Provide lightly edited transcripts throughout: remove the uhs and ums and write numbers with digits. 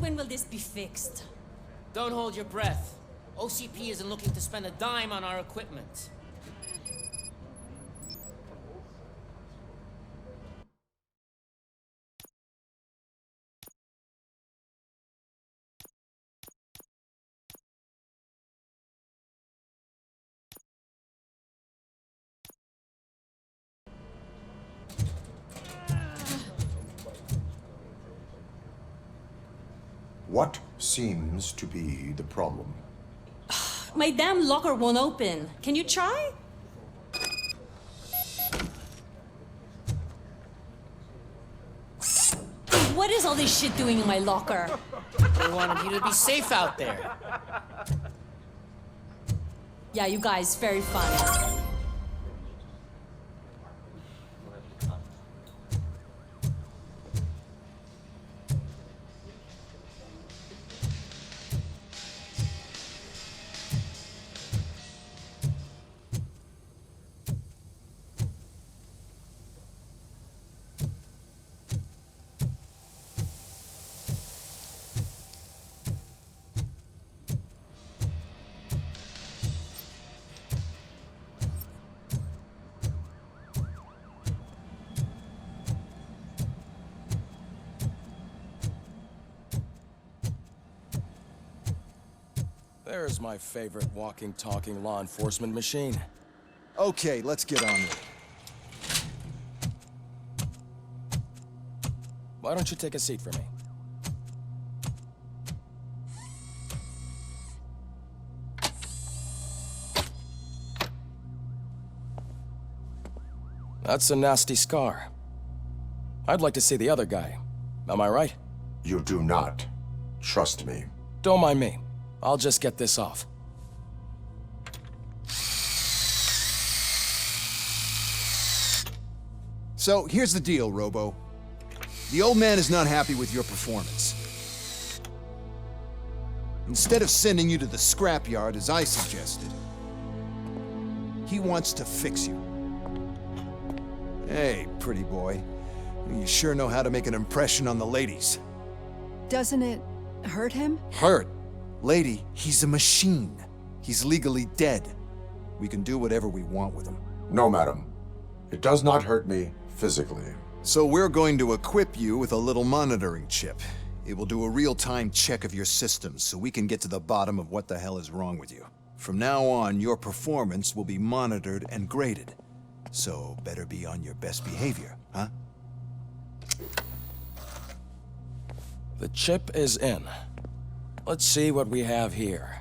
When will this be fixed? Don't hold your breath. OCP isn't looking to spend a dime on our equipment. What seems to be the problem? My damn locker won't open. Can you try? What is all this shit doing in my locker? They wanted you to be safe out there. Yeah, you guys, very funny. There's my favorite walking, talking law enforcement machine. Okay, let's get on with it. Why don't you take a seat for me? That's a nasty scar. I'd like to see the other guy. Am I right? You do not. Trust me. Don't mind me. I'll just get this off. So, here's the deal, Robo. The old man is not happy with your performance. Instead of sending you to the scrapyard, as I suggested, he wants to fix you. Hey, pretty boy. You sure know how to make an impression on the ladies. Doesn't it hurt him? Hurt? Lady, he's a machine. He's legally dead. We can do whatever we want with him. No, madam. It does not hurt me physically. So we're going to equip you with a little monitoring chip. It will do a real-time check of your systems so we can get to the bottom of what the hell is wrong with you. From now on, your performance will be monitored and graded. So better be on your best behavior, huh? The chip is in. Let's see what we have here.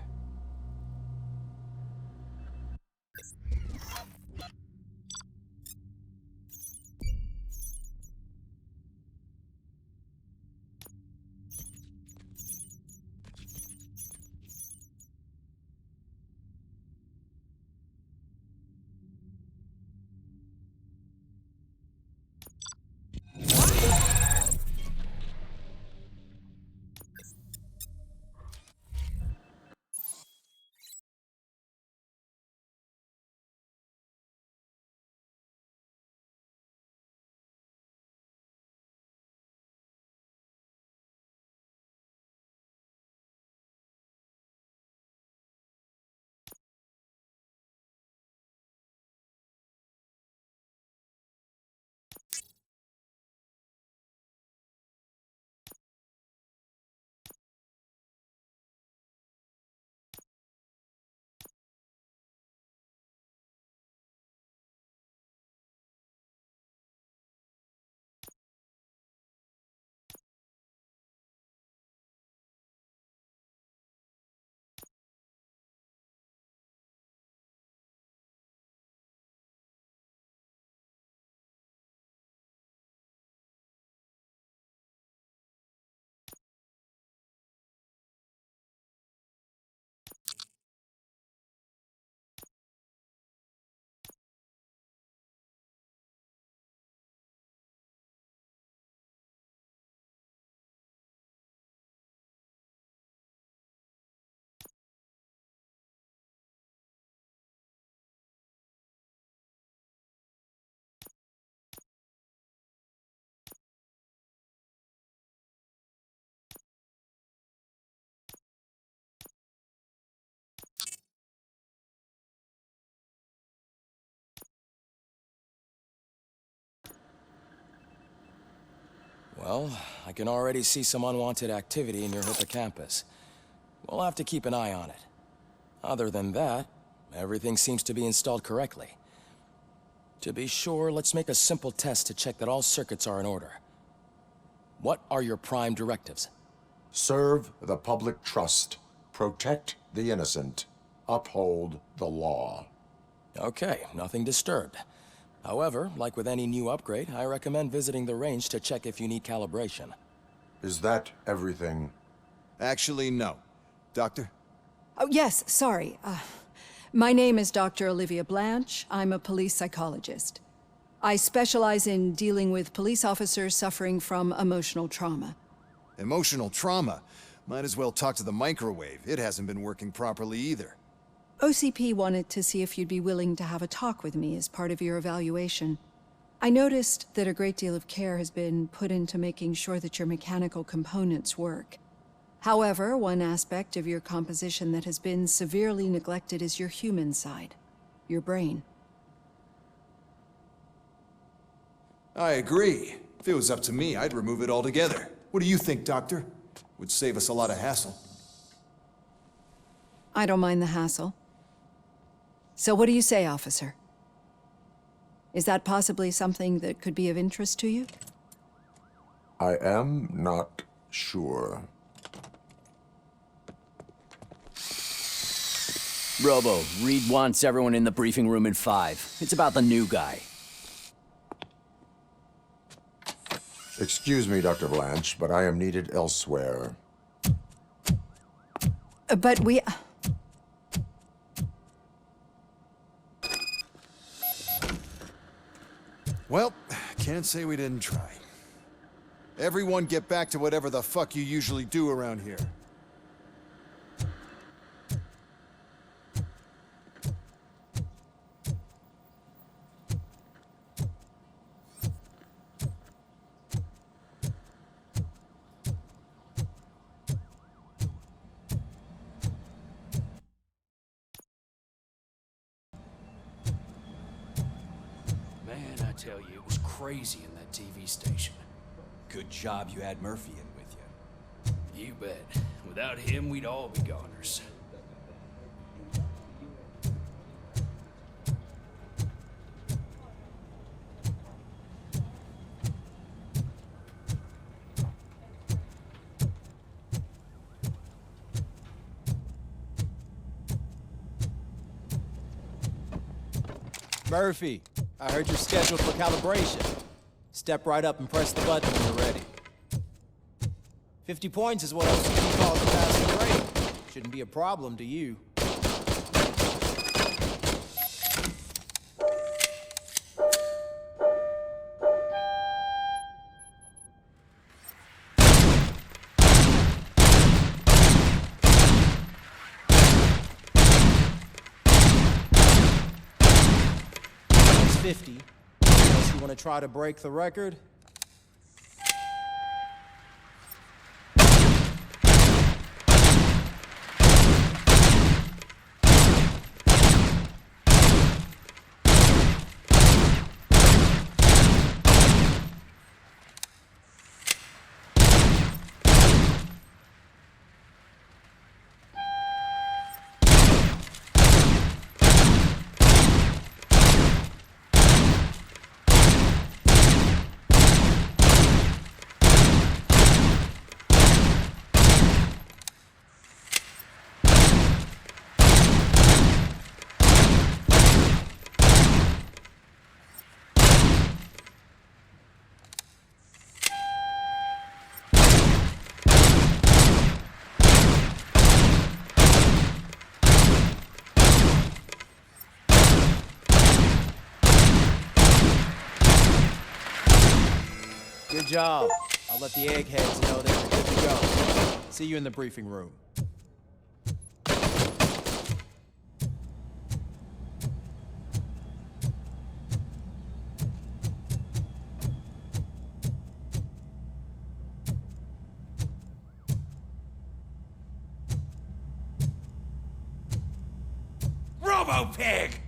Well, I can already see some unwanted activity in your hippocampus. We'll have to keep an eye on it. Other than that, everything seems to be installed correctly. To be sure, let's make a simple test to check that all circuits are in order. What are your prime directives? Serve the public trust. Protect the innocent. Uphold the law. Okay, nothing disturbed. However, like with any new upgrade, I recommend visiting the range to check if you need calibration. Is that everything? Actually, no. Doctor? Oh, yes, sorry. My name is Dr. Olivia Blanche. I'm a police psychologist. I specialize in dealing with police officers suffering from emotional trauma. Emotional trauma? Might as well talk to the microwave. It hasn't been working properly either. OCP wanted to see if you'd be willing to have a talk with me as part of your evaluation. I noticed that a great deal of care has been put into making sure that your mechanical components work. However, one aspect of your composition that has been severely neglected is your human side, your brain. I agree. If it was up to me, I'd remove it altogether. What do you think, Doctor? Would save us a lot of hassle. I don't mind the hassle. So what do you say, officer? Is that possibly something that could be of interest to you? I am not sure. Robo, Reed wants everyone in the briefing room in 5. It's about the new guy. Excuse me, Dr. Blanche, but I am needed elsewhere. But we... Well, can't say we didn't try. Everyone get back to whatever the fuck you usually do around here. Man, I tell you, it was crazy in that TV station. Good job you had Murphy in with you. You bet. Without him, we'd all be goners. Murphy, I heard you're scheduled for calibration. Step right up and press the button when you're ready. 50 points is what OCP calls a passing grade. Shouldn't be a problem to you. That's 50. Unless you want to try to break the record. Good job. I'll let the eggheads know that you're good to go. See you in the briefing room. Robo-Pig!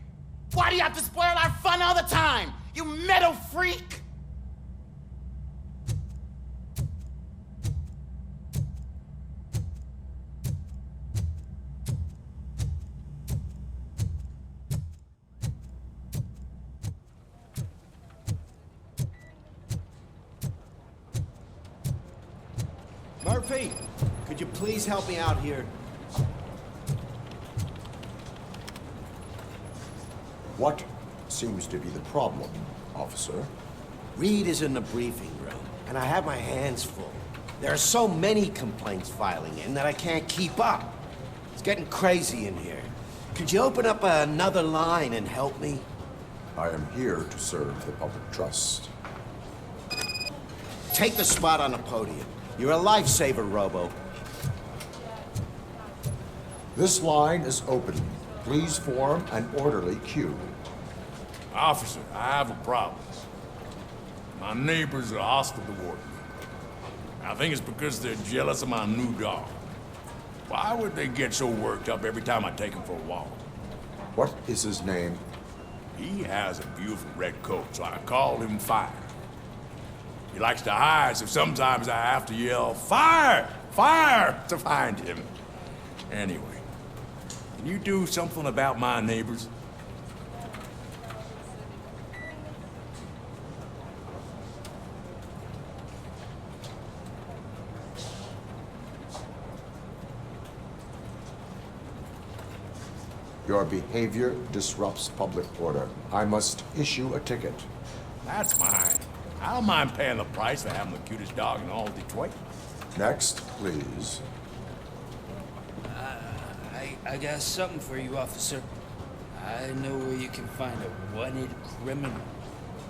Why do you have to spoil our fun all the time? You metal freak! Murphy, could you please help me out here? What seems to be the problem, officer? Reed is in the briefing room, and I have my hands full. There are so many complaints filing in that I can't keep up. It's getting crazy in here. Could you open up another line and help me? I am here to serve the public trust. Take the spot on the podium. You're a lifesaver, Robo. This line is open. Please form an orderly queue. Officer, I have a problem. My neighbors are hostile toward me. I think it's because they're jealous of my new dog. Why would they get so worked up every time I take him for a walk? What is his name? He has a beautiful red coat, so I call him Fire. He likes to hide, so sometimes I have to yell, "Fire! Fire!" to find him. Anyway, can you do something about my neighbors? Your behavior disrupts public order. I must issue a ticket. That's mine. I don't mind paying the price for having the cutest dog in all of Detroit. Next, please. I got something for you, officer. I know where you can find a wanted criminal.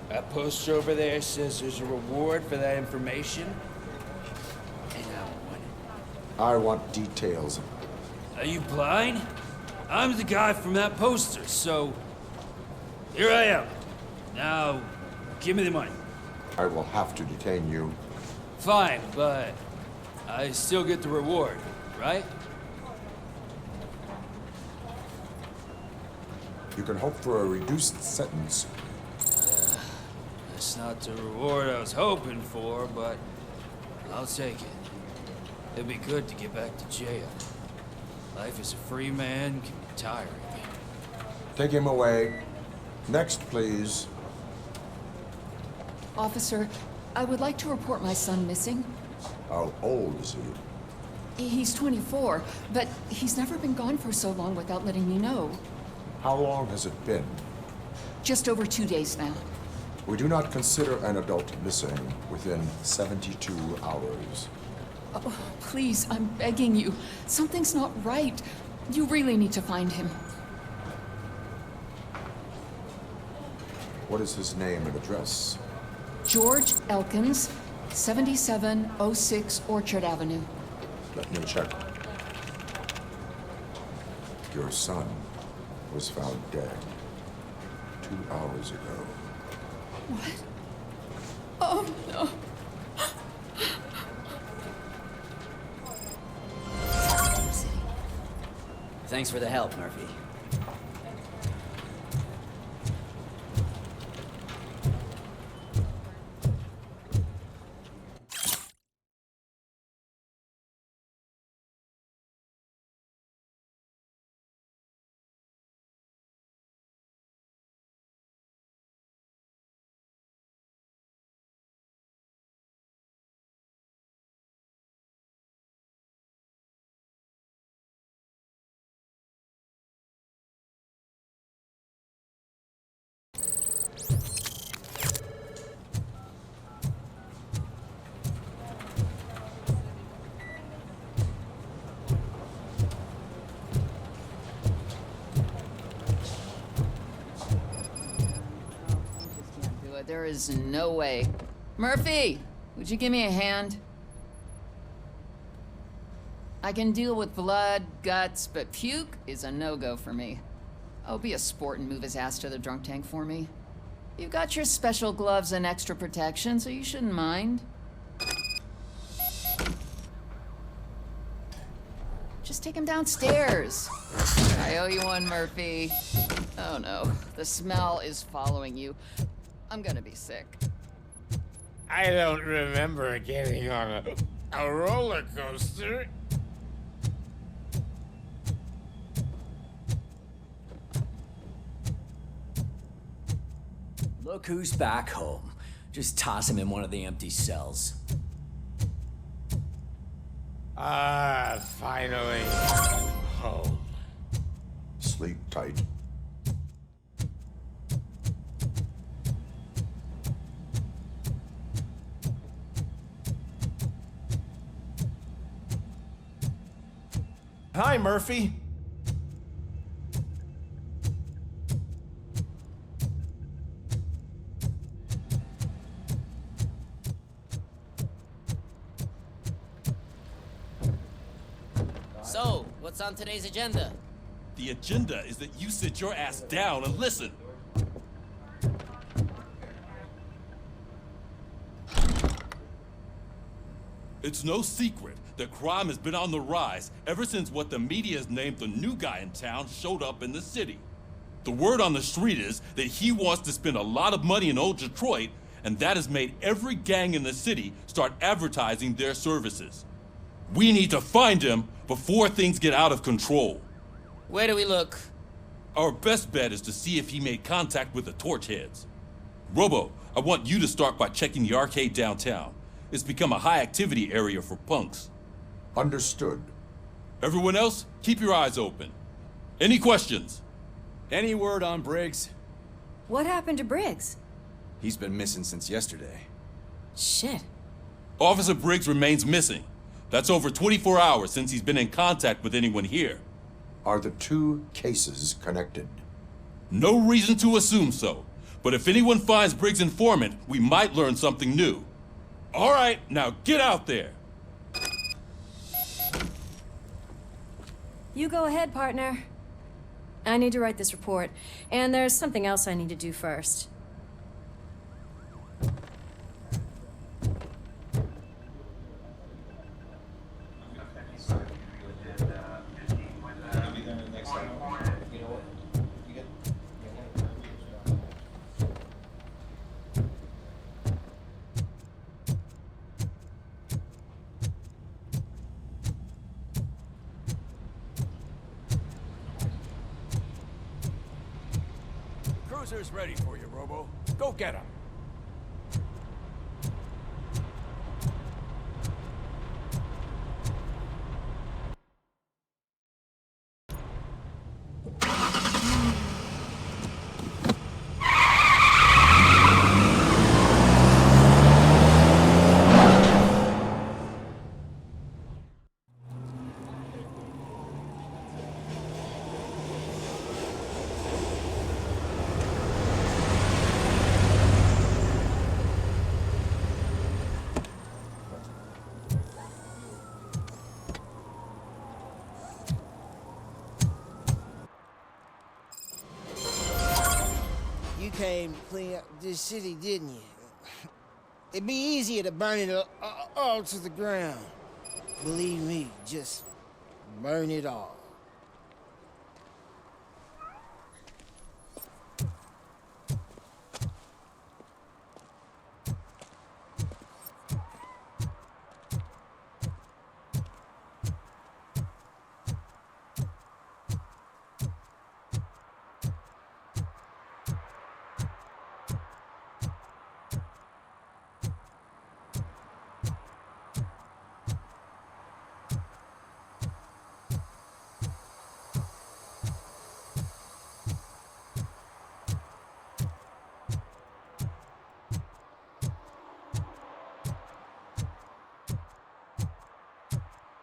That poster over there says there's a reward for that information. And I want it. I want details. Are you blind? I'm the guy from that poster, so... Here I am. Now, give me the money. I will have to detain you. Fine, but I still get the reward, right? You can hope for a reduced sentence. That's not the reward I was hoping for, but I'll take it. It'd be good to get back to jail. Life as a free man can be tiring. Take him away. Next, please. Officer, I would like to report my son missing. How old is he? He's 24, but he's never been gone for so long without letting me know. How long has it been? Just over 2 days now. We do not consider an adult missing within 72 hours. Oh, please, I'm begging you. Something's not right. You really need to find him. What is his name and address? George Elkins, 7706 Orchard Avenue. Let me check. Your son was found dead 2 hours ago. What? Oh, no. Thanks for the help, Murphy. There is no way. Murphy, would you give me a hand? I can deal with blood, guts, but puke is a no-go for me. Oh, be a sport and move his ass to the drunk tank for me. You've got your special gloves and extra protection, so you shouldn't mind. Just take him downstairs. I owe you one, Murphy. Oh no, the smell is following you. I'm gonna be sick. I don't remember getting on a roller coaster. Look who's back home. Just toss him in one of the empty cells. Finally. Home. Sleep tight. Hi, Murphy. So, what's on today's agenda? The agenda is that you sit your ass down and listen. It's no secret that crime has been on the rise ever since what the media has named the new guy in town showed up in the city. The word on the street is that he wants to spend a lot of money in old Detroit, and that has made every gang in the city start advertising their services. We need to find him before things get out of control. Where do we look? Our best bet is to see if he made contact with the Torchheads. Robo, I want you to start by checking the arcade downtown. It's become a high-activity area for punks. Understood. Everyone else, keep your eyes open. Any questions? Any word on Briggs? What happened to Briggs? He's been missing since yesterday. Shit. Officer Briggs remains missing. That's over 24 hours since he's been in contact with anyone here. Are the two cases connected? No reason to assume so. But if anyone finds Briggs' informant, we might learn something new. All right, now get out there. You go ahead, partner. I need to write this report, and there's something else I need to do first. Cruiser's ready for you, Robo. Go get him. You came to clean up this city, didn't you? It'd be easier to burn it all to the ground. Believe me, just burn it all.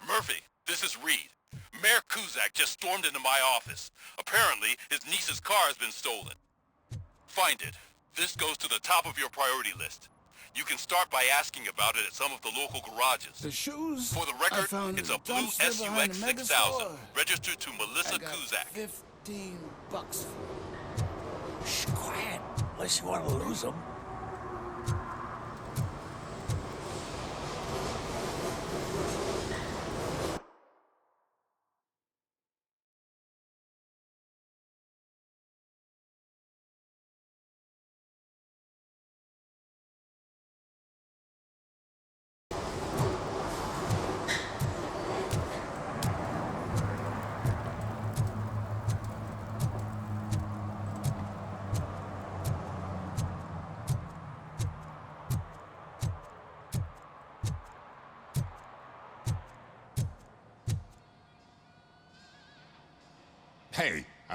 Murphy, this is Reed. Mayor Kuzak just stormed into my office. Apparently, his niece's car has been stolen. Find it. This goes to the top of your priority list. You can start by asking about it at some of the local garages. The shoes? For the record, it's a blue SUX 6000, registered to Melissa Kuzak. $15 for it. Shh, quiet. Unless you want to lose them.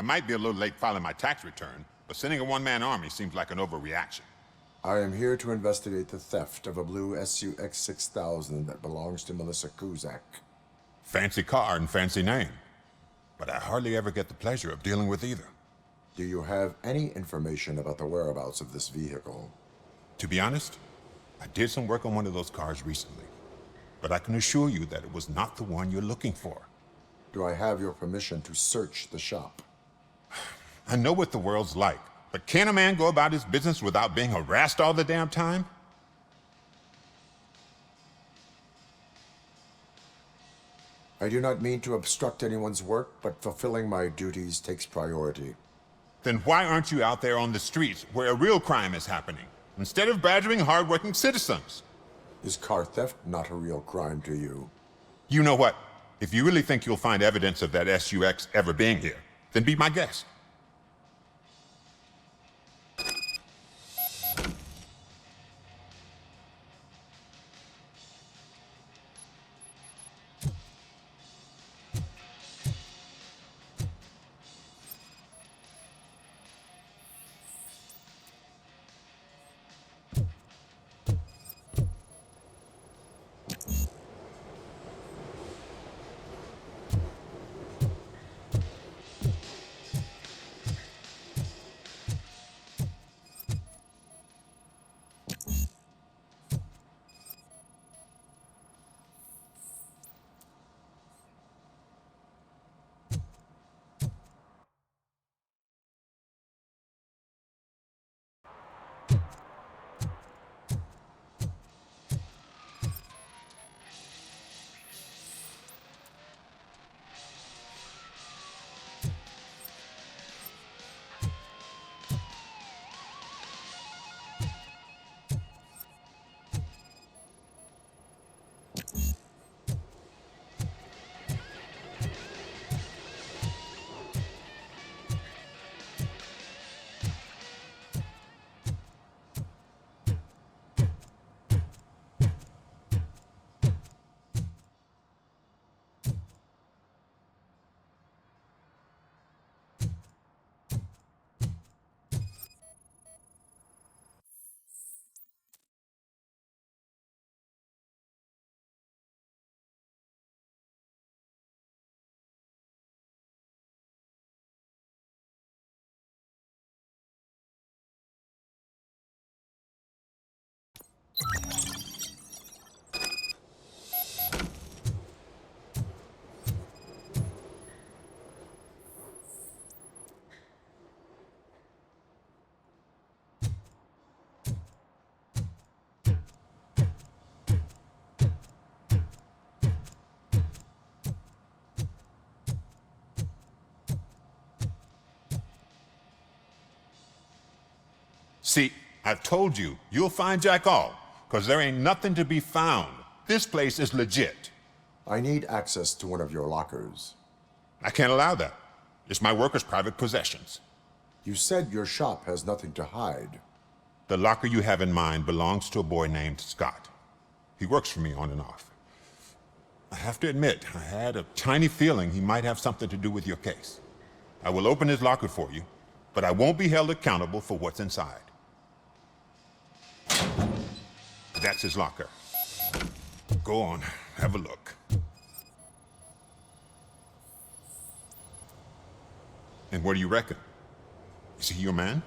I might be a little late filing my tax return, but sending a one-man army seems like an overreaction. I am here to investigate the theft of a blue SUX 6000 that belongs to Melissa Kuzak. Fancy car and fancy name. But I hardly ever get the pleasure of dealing with either. Do you have any information about the whereabouts of this vehicle? To be honest, I did some work on one of those cars recently. But I can assure you that it was not the one you're looking for. Do I have your permission to search the shop? I know what the world's like, but can a man go about his business without being harassed all the damn time? I do not mean to obstruct anyone's work, but fulfilling my duties takes priority. Then why aren't you out there on the streets where a real crime is happening, instead of badgering hardworking citizens? Is car theft not a real crime to you? You know what? If you really think you'll find evidence of that SUX ever being here, then be my guest. See, I've told you, you'll find Jack all, because there ain't nothing to be found. This place is legit. I need access to one of your lockers. I can't allow that. It's my workers' private possessions. You said your shop has nothing to hide. The locker you have in mind belongs to a boy named Scott. He works for me on and off. I have to admit, I had a tiny feeling he might have something to do with your case. I will open his locker for you, but I won't be held accountable for what's inside. That's his locker. Go on, have a look. And what do you reckon? Is he your man?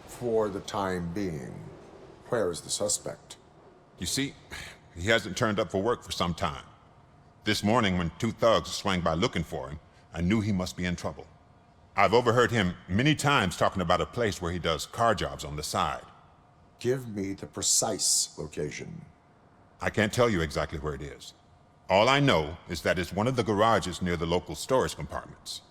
For the time being. Where is the suspect? You see, he hasn't turned up for work for some time. This morning, when two thugs swang by looking for him, I knew he must be in trouble. I've overheard him many times talking about a place where he does car jobs on the side. Give me the precise location. I can't tell you exactly where it is. All I know is that it's one of the garages near the local storage compartments.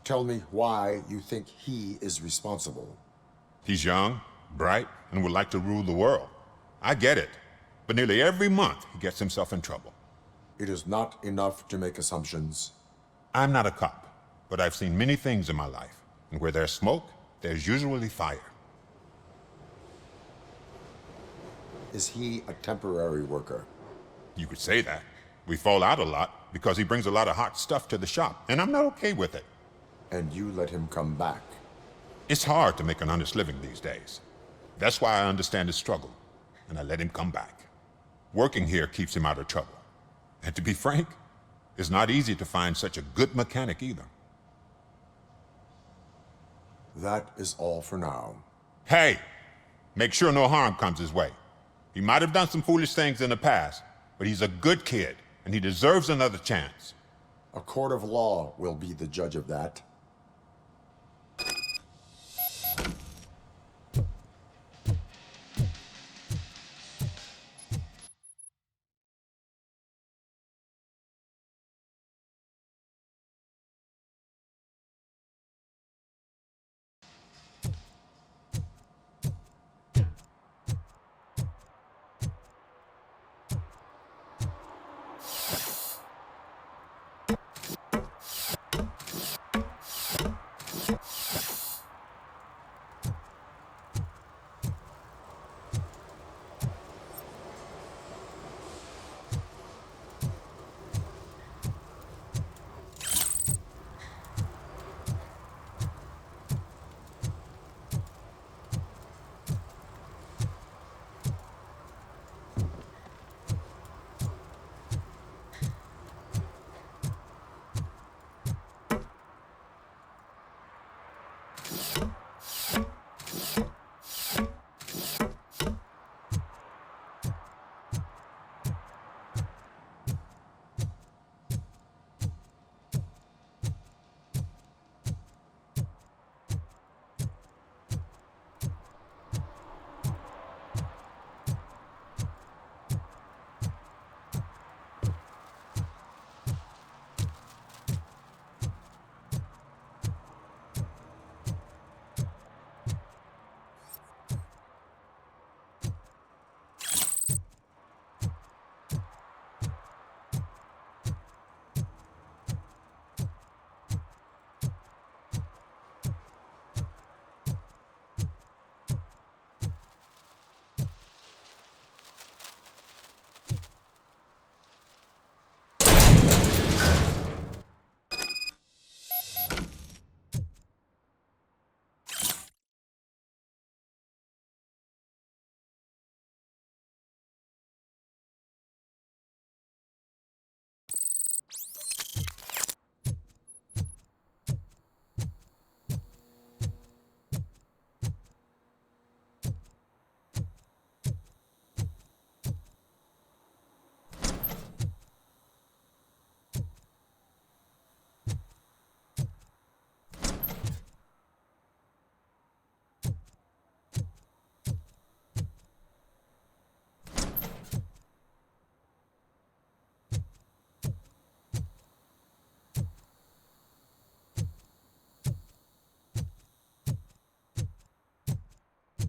Tell me why you think he is responsible. He's young, bright, and would like to rule the world. I get it, but nearly every month he gets himself in trouble. It is not enough to make assumptions. I'm not a cop, but I've seen many things in my life. And where there's smoke, there's usually fire. Is he a temporary worker? You could say that. We fall out a lot. because he brings a lot of hot stuff to the shop, and I'm not okay with it. And you let him come back. It's hard to make an honest living these days. That's why I understand his struggle, and I let him come back. Working here keeps him out of trouble. And to be frank, it's not easy to find such a good mechanic either. That is all for now. Hey! Make sure no harm comes his way. He might have done some foolish things in the past, but he's a good kid, and he deserves another chance. A court of law will be the judge of that.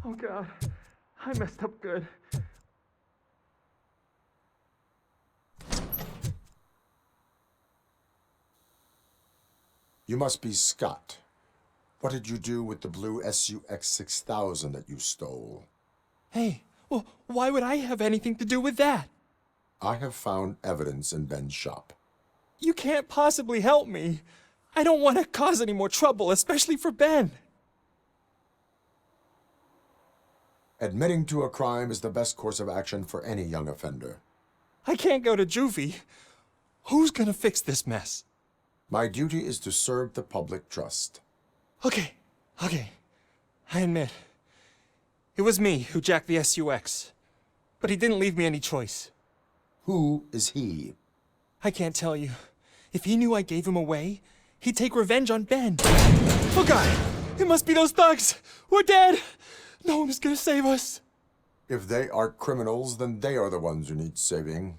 Oh God, I messed up good. You must be Scott. What did you do with the blue SUX 6000 that you stole? Hey, well, why would I have anything to do with that? I have found evidence in Ben's shop. You can't possibly help me. I don't want to cause any more trouble, especially for Ben. Admitting to a crime is the best course of action for any young offender. I can't go to juvie. Who's gonna fix this mess? My duty is to serve the public trust. Okay. I admit. It was me who jacked the SUX. But he didn't leave me any choice. Who is he? I can't tell you. If he knew I gave him away, he'd take revenge on Ben. Oh God! It must be those thugs! We're dead! No one is gonna save us. If they are criminals, then they are the ones who need saving.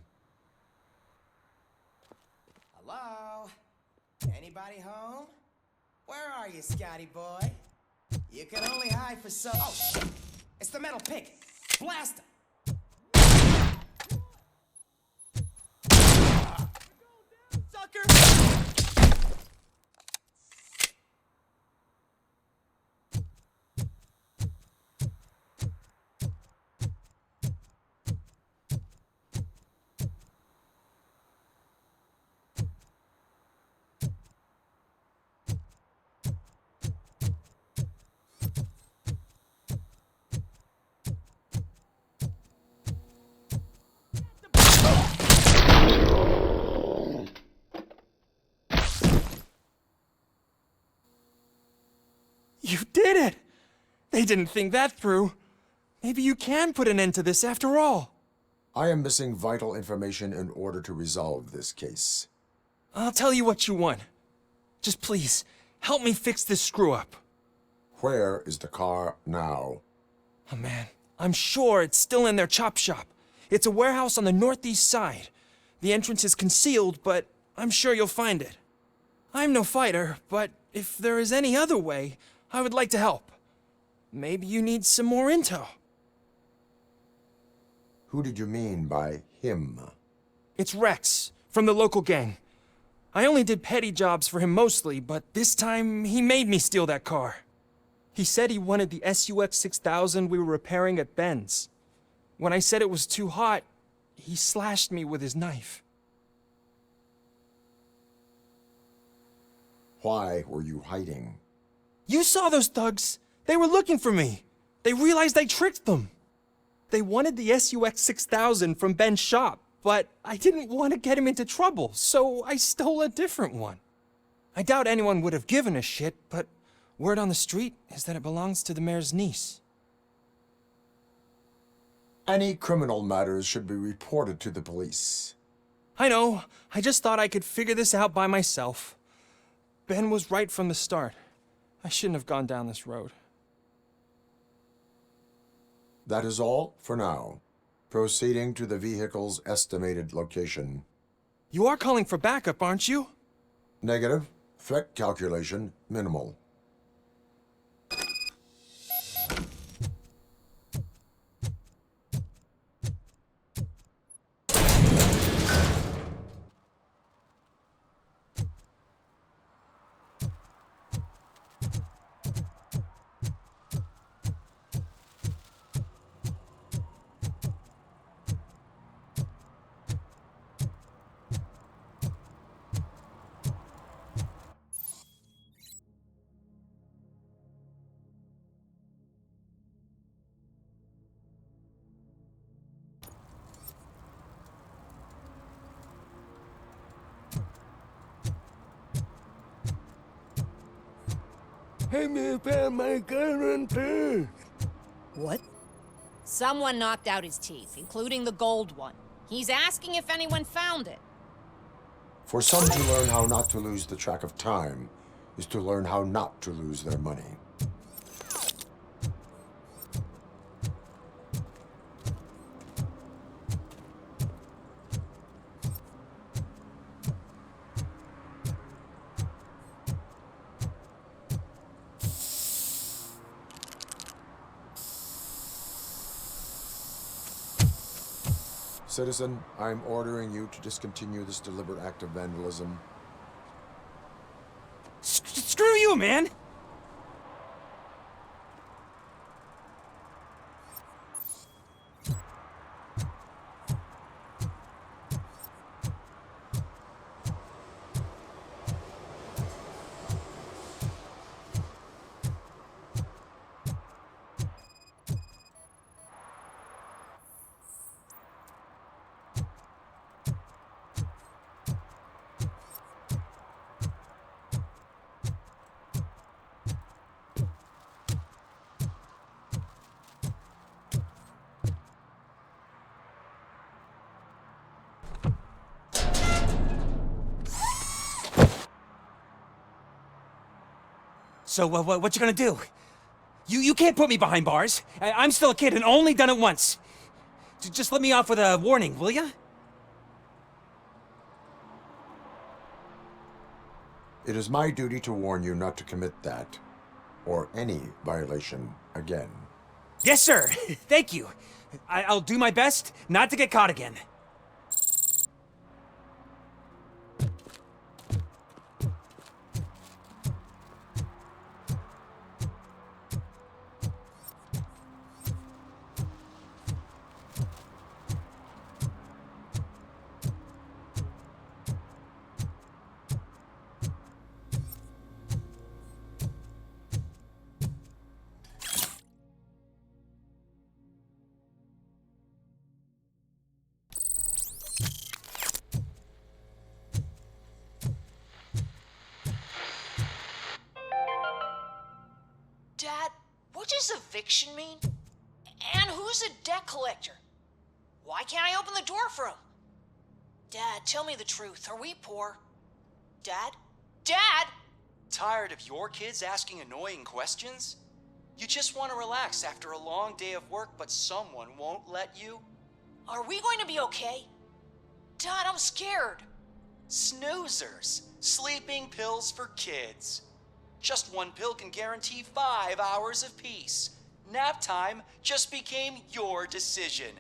Hello? Anybody home? Where are you, Scotty boy? You can only hide for so— Oh, shit! It's the metal pig! Blast him! They didn't think that through. Maybe you can put an end to this after all. I am missing vital information in order to resolve this case. I'll tell you what you want. Just please, help me fix this screw-up. Where is the car now? Oh man, I'm sure it's still in their chop shop. It's a warehouse on the northeast side. The entrance is concealed, but I'm sure you'll find it. I'm no fighter, but if there is any other way, I would like to help. Maybe you need some more intel. Who did you mean by him? It's Rex, from the local gang. I only did petty jobs for him mostly, but this time he made me steal that car. He said he wanted the SUX 6000 we were repairing at Ben's. When I said it was too hot, he slashed me with his knife. Why were you hiding? You saw those thugs. They were looking for me. They realized I tricked them. They wanted the SUX 6000 from Ben's shop, but I didn't want to get him into trouble, so I stole a different one. I doubt anyone would have given a shit, but word on the street is that it belongs to the mayor's niece. Any criminal matters should be reported to the police. I know. I just thought I could figure this out by myself. Ben was right from the start. I shouldn't have gone down this road. That is all for now. Proceeding to the vehicle's estimated location. You are calling for backup, aren't you? Negative. Threat calculation minimal. Help me find my guarantee. What? Someone knocked out his teeth, including the gold one. He's asking if anyone found it. For some to learn how not to lose the track of time is to learn how not to lose their money. Citizen, I'm ordering you to discontinue this deliberate act of vandalism. Screw you, man! So, what you gonna do? You can't put me behind bars. I'm still a kid and only done it once. Just let me off with a warning, will ya? It is my duty to warn you not to commit that, or any violation, again. Yes, sir. Thank you. I'll do my best not to get caught again. What does eviction mean? And who's a debt collector? Why can't I open the door for him? Dad, tell me the truth. Are we poor? Dad? Dad! Tired of your kids asking annoying questions? You just want to relax after a long day of work, but someone won't let you? Are we going to be okay? Dad, I'm scared. Snoozers. Sleeping pills for kids. Just one pill can guarantee 5 hours of peace. Nap time just became your decision.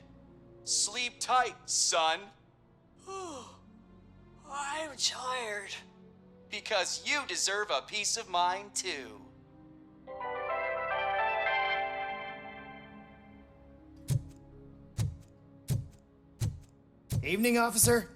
Sleep tight, son. I'm tired. Because you deserve a peace of mind, too. Evening, officer.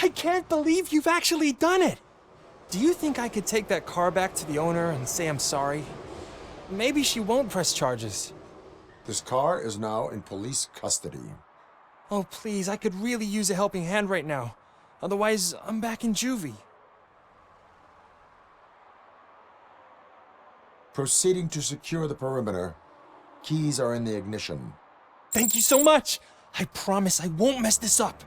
I can't believe you've actually done it! Do you think I could take that car back to the owner and say I'm sorry? Maybe she won't press charges. This car is now in police custody. Oh, please, I could really use a helping hand right now. Otherwise, I'm back in juvie. Proceeding to secure the perimeter. Keys are in the ignition. Thank you so much! I promise I won't mess this up.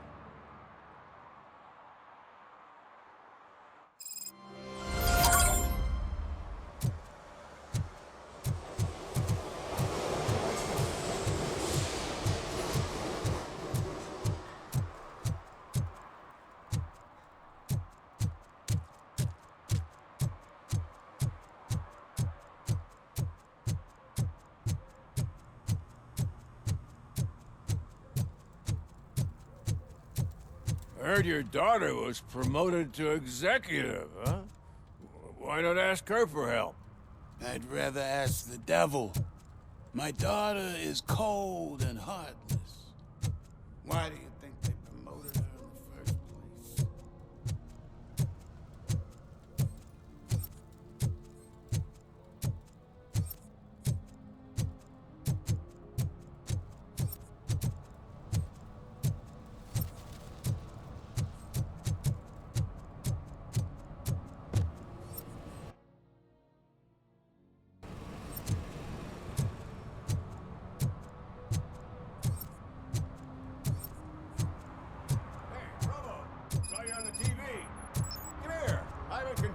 I heard your daughter was promoted to executive, huh? Why not ask her for help? I'd rather ask the devil. My daughter is cold and heartless. Why do you think they promoted her in the first place?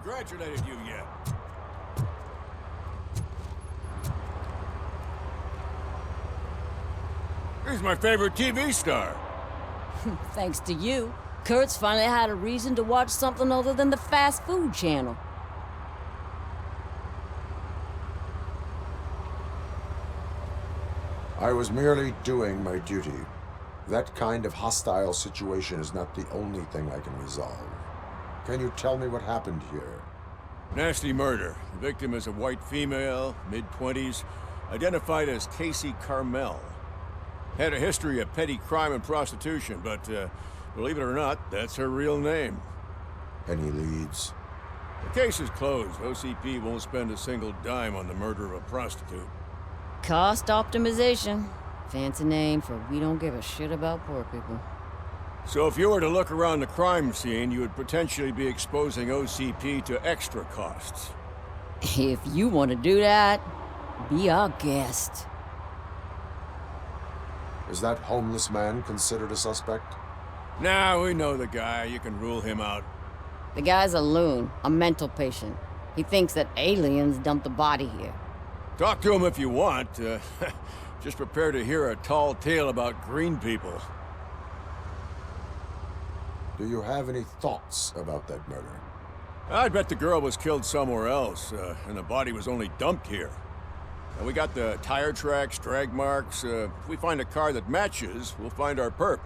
Congratulated you yet. He's my favorite TV star. Thanks to you, Kurt's finally had a reason to watch something other than the fast food channel. I was merely doing my duty. That kind of hostile situation is not the only thing I can resolve. Can you tell me what happened here? Nasty murder. The victim is a white female, mid-20s, identified as Casey Carmel. Had a history of petty crime and prostitution, but believe it or not, that's her real name. Any leads? The case is closed. OCP won't spend a single dime on the murder of a prostitute. Cost optimization. Fancy name for we don't give a shit about poor people. So if you were to look around the crime scene, you would potentially be exposing OCP to extra costs. If you want to do that, be our guest. Is that homeless man considered a suspect? Nah, we know the guy. You can rule him out. The guy's a loon, a mental patient. He thinks that aliens dumped the body here. Talk to him if you want. Just prepare to hear a tall tale about green people. Do you have any thoughts about that murder? I bet the girl was killed somewhere else, and the body was only dumped here. And we got the tire tracks, drag marks. If we find a car that matches, we'll find our perp.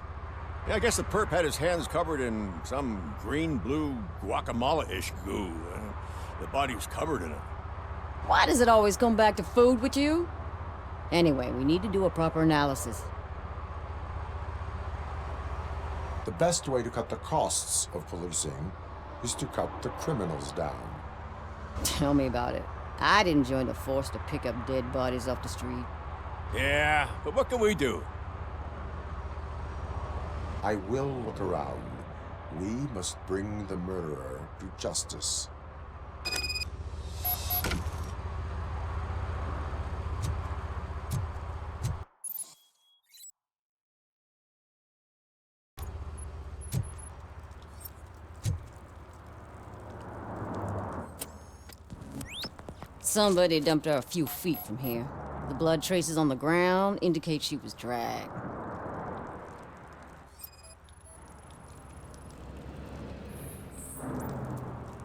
Yeah, I guess the perp had his hands covered in some green-blue guacamole-ish goo. The body was covered in it. Why does it always come back to food with you? Anyway, we need to do a proper analysis. The best way to cut the costs of policing is to cut the criminals down. Tell me about it. I'd join the force to pick up dead bodies off the street. Yeah, but what can we do? I will look around. We must bring the murderer to justice. Somebody dumped her a few feet from here. The blood traces on the ground indicate she was dragged.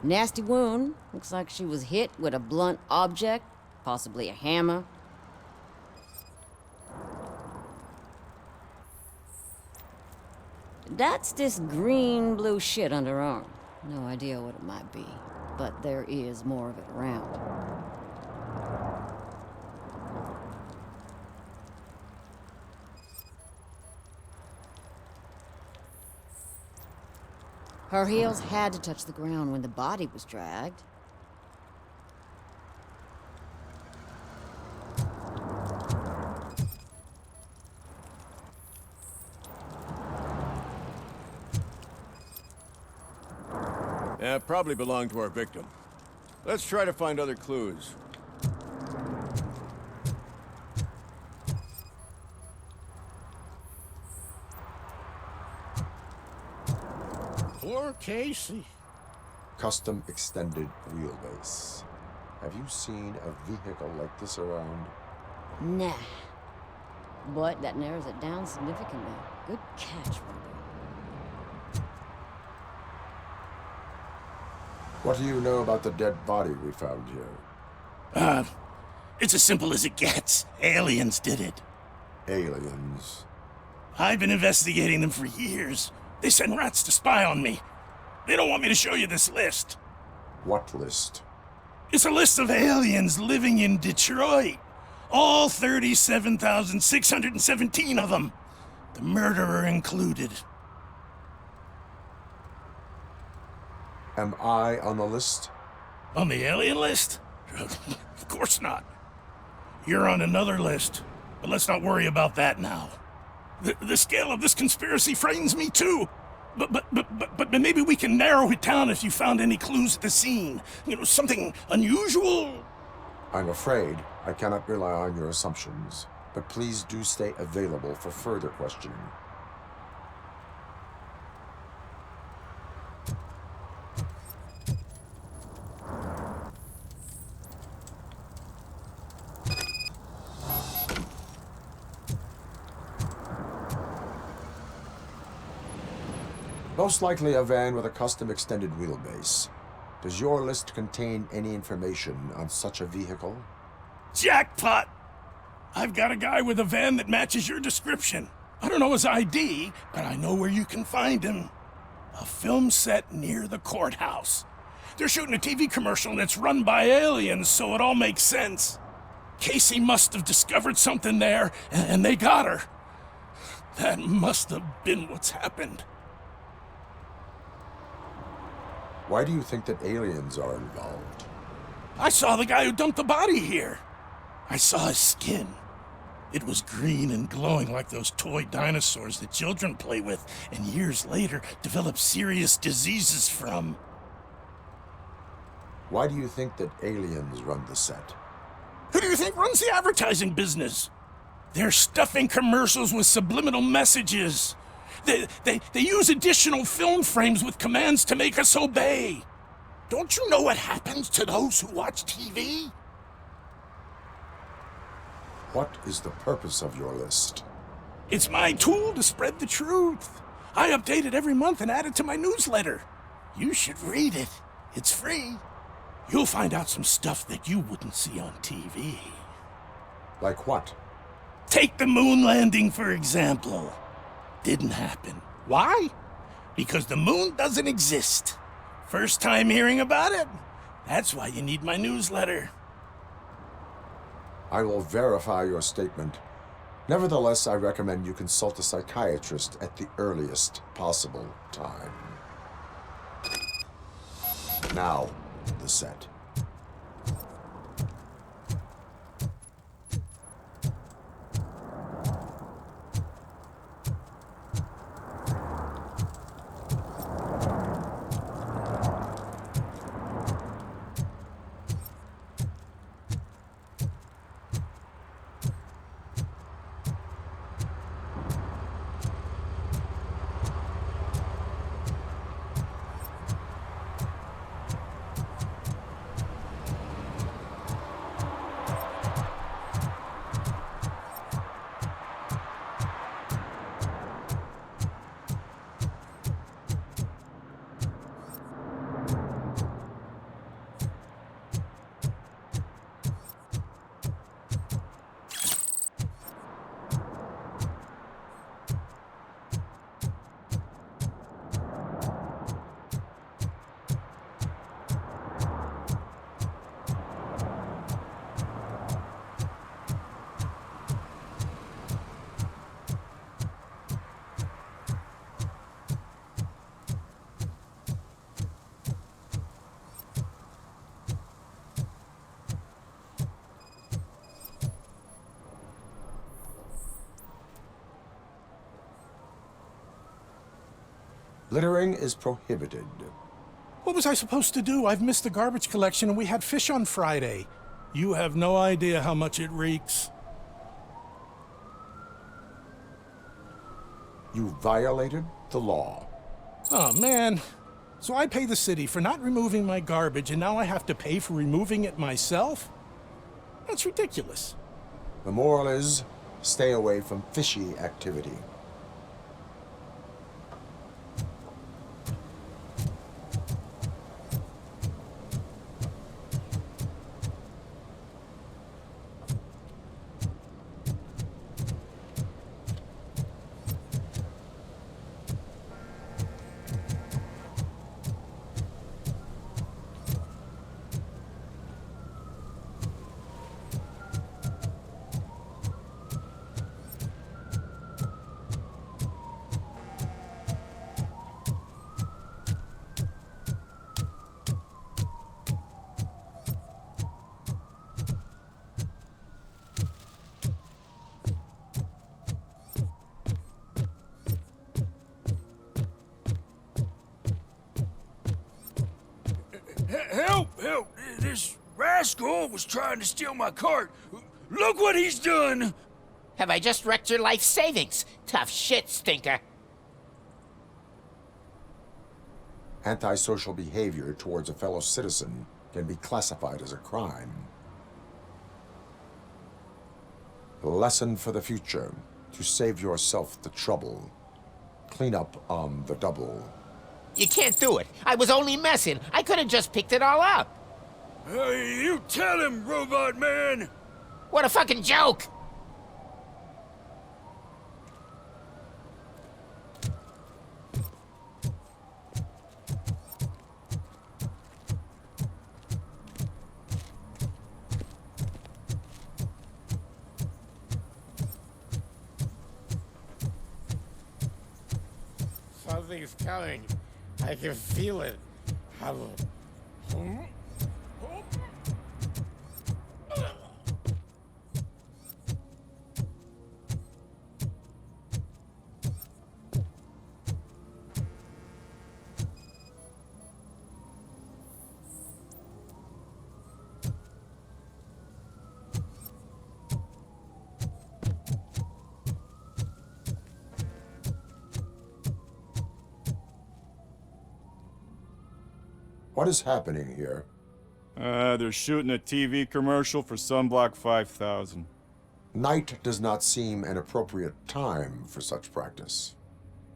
Nasty wound. Looks like she was hit with a blunt object, possibly a hammer. That's this green-blue shit under her arm. No idea what it might be, but there is more of it around. Her heels had to touch the ground when the body was dragged. Yeah, probably belonged to our victim. Let's try to find other clues. Poor Casey. Custom extended wheelbase. Have you seen a vehicle like this around? Nah. But that narrows it down significantly. Good catch, Robert. What do you know about the dead body we found here? It's as simple as it gets. Aliens did it. Aliens? I've been investigating them for years. They send rats to spy on me. They don't want me to show you this list. What list? It's a list of aliens living in Detroit. All 37,617 of them. The murderer included. Am I on the list? On the alien list? Of course not. You're on another list, but let's not worry about that now. The scale of this conspiracy frightens me too. But maybe we can narrow it down if you found any clues at the scene. You know, something unusual? I'm afraid I cannot rely on your assumptions, but please do stay available for further questioning. Most likely a van with a custom extended wheelbase. Does your list contain any information on such a vehicle? Jackpot! I've got a guy with a van that matches your description. I don't know his ID, but I know where you can find him. A film set near the courthouse. They're shooting a TV commercial and it's run by aliens, so it all makes sense. Casey must have discovered something there, and they got her. That must have been what's happened. Why do you think that aliens are involved? I saw the guy who dumped the body here. I saw his skin. It was green and glowing like those toy dinosaurs that children play with and years later develop serious diseases from. Why do you think that aliens run the set? Who do you think runs the advertising business? They're stuffing commercials with subliminal messages. They use additional film frames with commands to make us obey. Don't you know what happens to those who watch TV? What is the purpose of your list? It's my tool to spread the truth. I update it every month and add it to my newsletter. You should read it. It's free. You'll find out some stuff that you wouldn't see on TV. Like what? Take the moon landing, for example. Didn't happen. Why? Because the moon doesn't exist. First time hearing about it? That's why you need my newsletter. I will verify your statement. Nevertheless, I recommend you consult a psychiatrist at the earliest possible time. Now, the set. Littering is prohibited. What was I supposed to do? I've missed the garbage collection and we had fish on Friday. You have no idea how much it reeks. You violated the law. Oh, man. So I pay the city for not removing my garbage, and now I have to pay for removing it myself? That's ridiculous. The moral is, stay away from fishy activity. Help! Help! This rascal was trying to steal my cart. Look what he's done! Have I just wrecked your life savings? Tough shit, stinker. Antisocial behavior towards a fellow citizen can be classified as a crime. Lesson for the future: to save yourself the trouble. Clean up on the double. You can't do it. I was only messing. I could have just picked it all up. You tell him, Robot Man! What a fucking joke! Something's coming. I can feel it. What is happening here? They're shooting a TV commercial for Sunblock 5000. Night does not seem an appropriate time for such practice.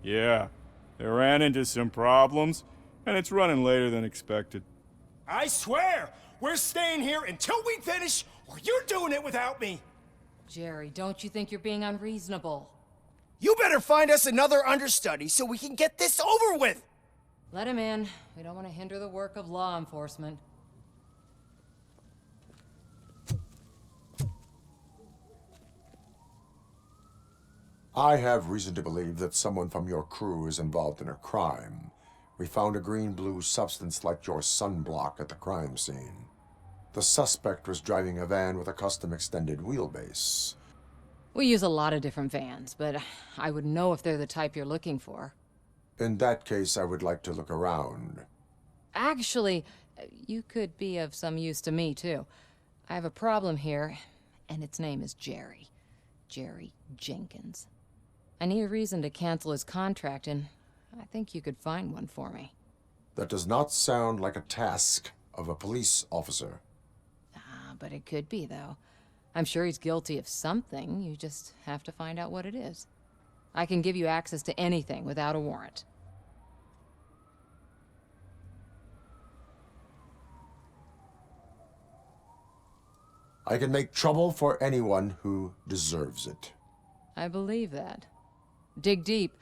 Yeah, they ran into some problems, and it's running later than expected. I swear, we're staying here until we finish, or you're doing it without me. Jerry, don't you think you're being unreasonable? You better find us another understudy so we can get this over with! Let him in. We don't want to hinder the work of law enforcement. I have reason to believe that someone from your crew is involved in a crime. We found a green-blue substance like your sunblock at the crime scene. The suspect was driving a van with a custom extended wheelbase. We use a lot of different vans, but I would know if they're the type you're looking for. In that case, I would like to look around. Actually, you could be of some use to me, too. I have a problem here, and its name is Jerry. Jerry Jenkins. I need a reason to cancel his contract, and I think you could find one for me. That does not sound like a task of a police officer. But it could be, though. I'm sure he's guilty of something. You just have to find out what it is. I can give you access to anything without a warrant. I can make trouble for anyone who deserves it. I believe that. Dig deep.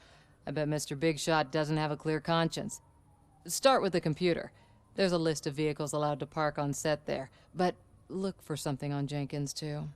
I bet Mr. Big Shot doesn't have a clear conscience. Start with the computer. There's a list of vehicles allowed to park on set there, but look for something on Jenkins, too.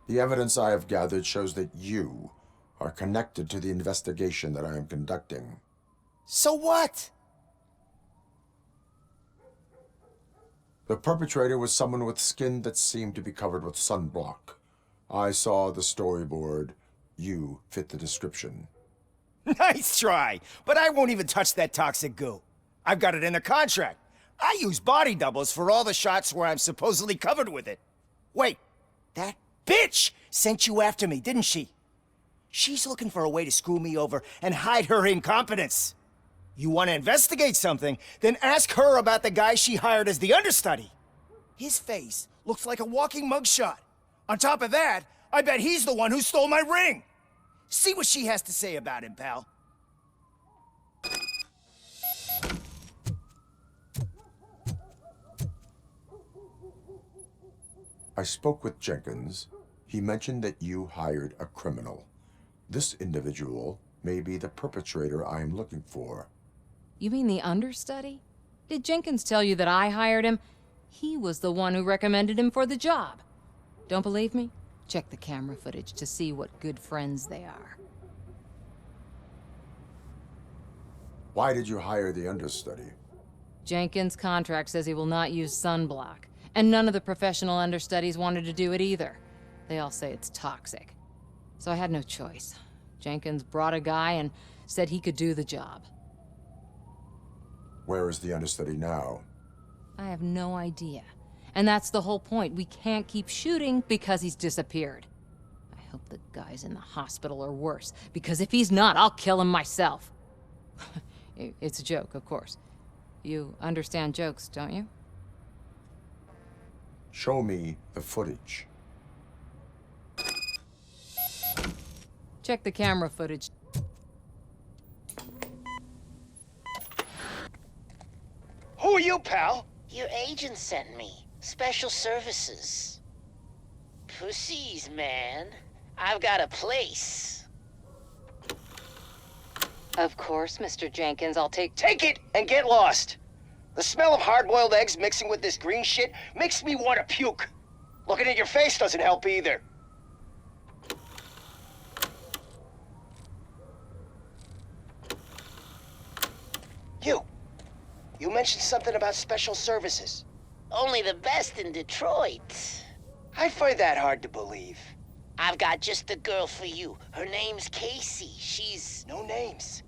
The evidence I have gathered shows that you are connected to the investigation that I am conducting. So what? The perpetrator was someone with skin that seemed to be covered with sunblock. I saw the storyboard. You fit the description. Nice try, but I won't even touch that toxic goo. I've got it in the contract. I use body doubles for all the shots where I'm supposedly covered with it. Wait, that bitch sent you after me, didn't she? She's looking for a way to screw me over and hide her incompetence. You want to investigate something, then ask her about the guy she hired as the understudy. His face looks like a walking mugshot. On top of that, I bet he's the one who stole my ring. See what she has to say about him, pal. I spoke with Jenkins. He mentioned that you hired a criminal. This individual may be the perpetrator I am looking for. You mean the understudy? Did Jenkins tell you that I hired him? He was the one who recommended him for the job. Don't believe me? Check the camera footage to see what good friends they are. Why did you hire the understudy? Jenkins' contract says he will not use sunblock, and none of the professional understudies wanted to do it either. They all say it's toxic. So I had no choice. Jenkins brought a guy and said he could do the job. Where is the understudy now? I have no idea. And that's the whole point. We can't keep shooting because he's disappeared. I hope the guy's in the hospital or worse, because if he's not, I'll kill him myself. It's a joke, of course. You understand jokes, don't you? Show me the footage. Check the camera footage. Who are you, pal? Your agent sent me. Special services. Pussies, man. I've got a place. Of course, Mr. Jenkins, I'll take... Take it and get lost. The smell of hard-boiled eggs mixing with this green shit makes me want to puke. Looking at your face doesn't help either. You mentioned something about special services. Only the best in Detroit. I find that hard to believe. I've got just the girl for you. Her name's Casey. She's... No names.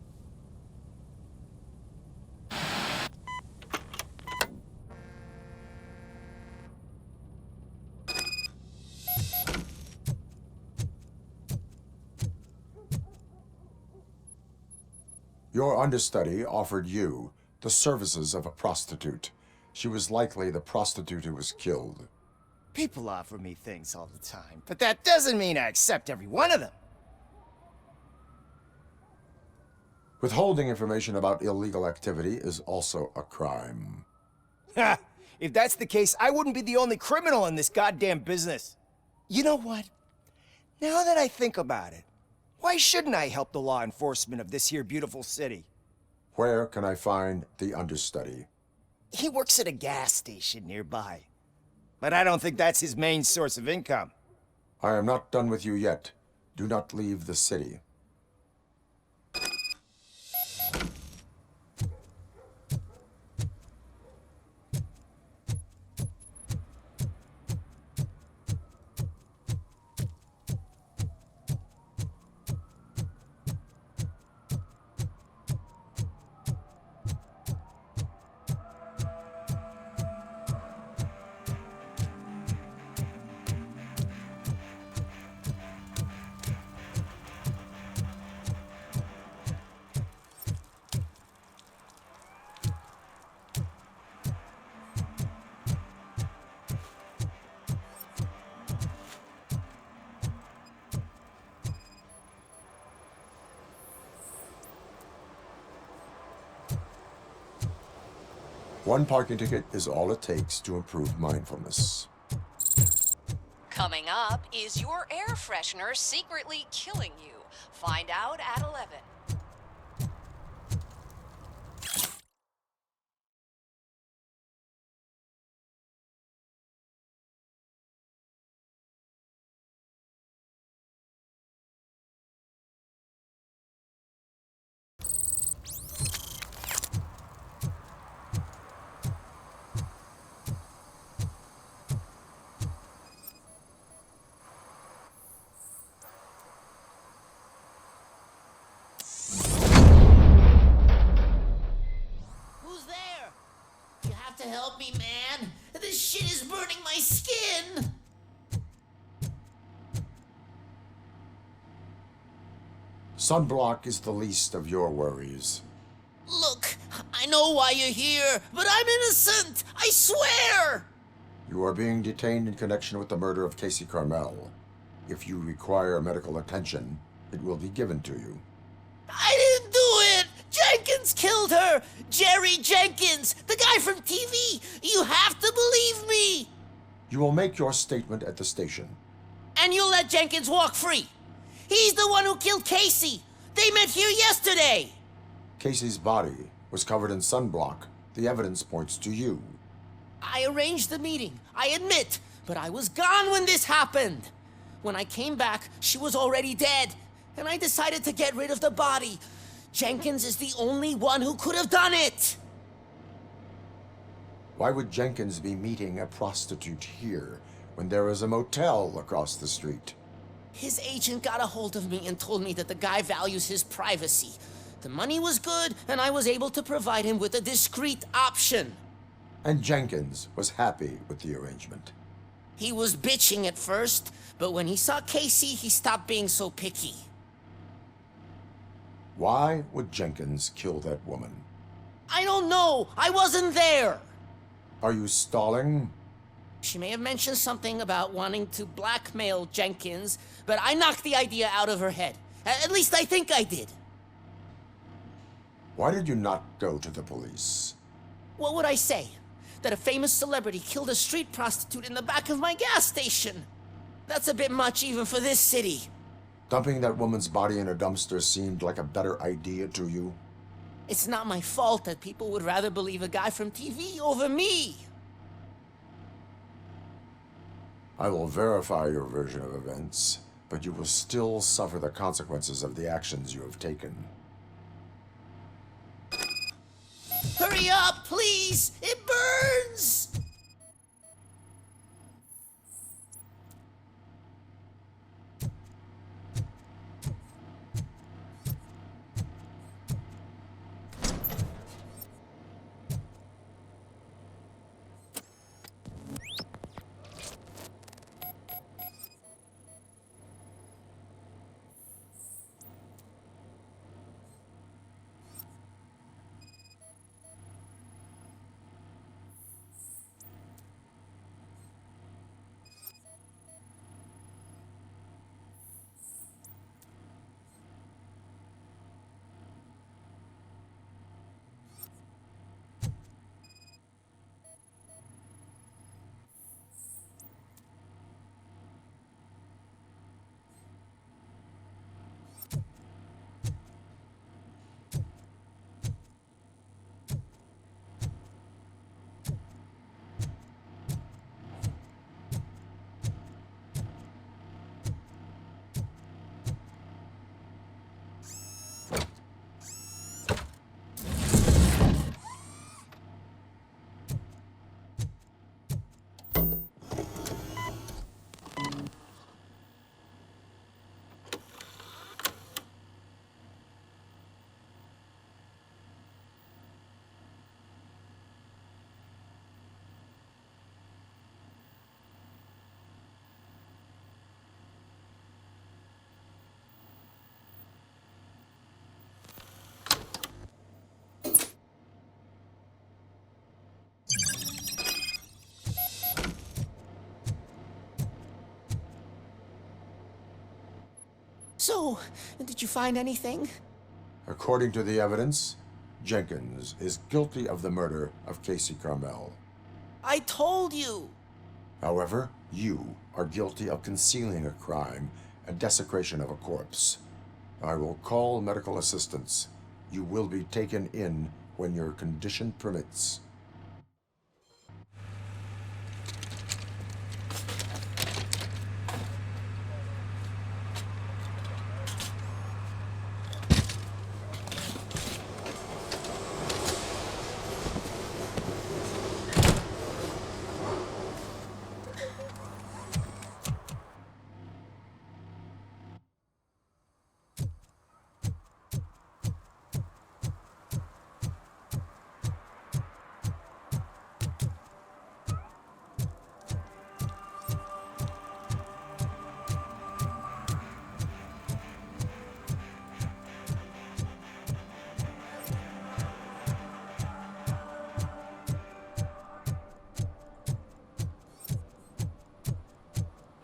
Your understudy offered you the services of a prostitute. She was likely the prostitute who was killed. People offer me things all the time, but that doesn't mean I accept every one of them. Withholding information about illegal activity is also a crime. Ha! If that's the case, I wouldn't be the only criminal in this goddamn business. You know what? Now that I think about it, why shouldn't I help the law enforcement of this here beautiful city? Where can I find the understudy? He works at a gas station nearby. But I don't think that's his main source of income. I am not done with you yet. Do not leave the city. One parking ticket is all it takes to improve mindfulness. Coming up, is your air freshener secretly killing you? Find out at 11. help me, man. This shit is burning my skin. Sunblock is the least of your worries. Look, I know why you're here, but I'm innocent. I swear. You are being detained in connection with the murder of Casey Carmel. If you require medical attention, it will be given to you. I didn't do it! Jenkins killed her! Jerry Jenkins, the guy from TV! You have to believe me! You will make your statement at the station. And you'll let Jenkins walk free! He's the one who killed Casey! They met here yesterday! Casey's body was covered in sunblock. The evidence points to you. I arranged the meeting, I admit, but I was gone when this happened. When I came back, she was already dead, and I decided to get rid of the body. Jenkins is the only one who could have done it! Why would Jenkins be meeting a prostitute here when there is a motel across the street? His agent got a hold of me and told me that the guy values his privacy. The money was good, and I was able to provide him with a discreet option. And Jenkins was happy with the arrangement. He was bitching at first, but when he saw Casey, he stopped being so picky. Why would Jenkins kill that woman? I don't know! I wasn't there! Are you stalling? She may have mentioned something about wanting to blackmail Jenkins, but I knocked the idea out of her head. At least I think I did. Why did you not go to the police? What would I say? That a famous celebrity killed a street prostitute in the back of my gas station? That's a bit much even for this city. Dumping that woman's body in a dumpster seemed like a better idea to you? It's not my fault that people would rather believe a guy from TV over me. I will verify your version of events, but you will still suffer the consequences of the actions you have taken. Hurry up, please! It burns! So, did you find anything? According to the evidence, Jenkins is guilty of the murder of Casey Carmel. I told you! However, you are guilty of concealing a crime and desecration of a corpse. I will call medical assistance. You will be taken in when your condition permits.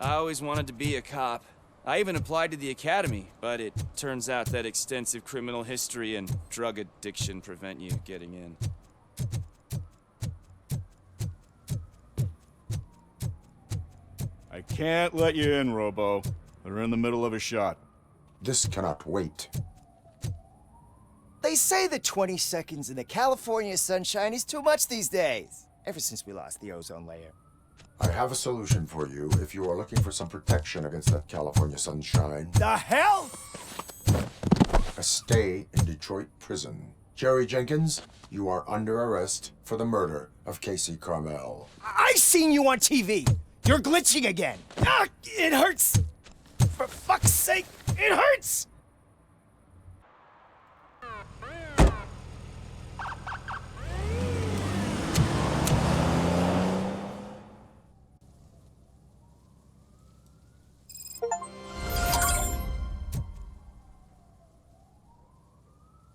I always wanted to be a cop. I even applied to the academy, but it turns out that extensive criminal history and drug addiction prevent you getting in. I can't let you in, Robo. They're in the middle of a shot. This cannot wait. They say the 20 seconds in the California sunshine is too much these days, ever since we lost the ozone layer. I have a solution for you if you are looking for some protection against that California sunshine. The hell? A stay in Detroit prison. Jerry Jenkins, you are under arrest for the murder of Casey Carmel. I seen you on TV. You're glitching again. Ah, it hurts. For fuck's sake, it hurts.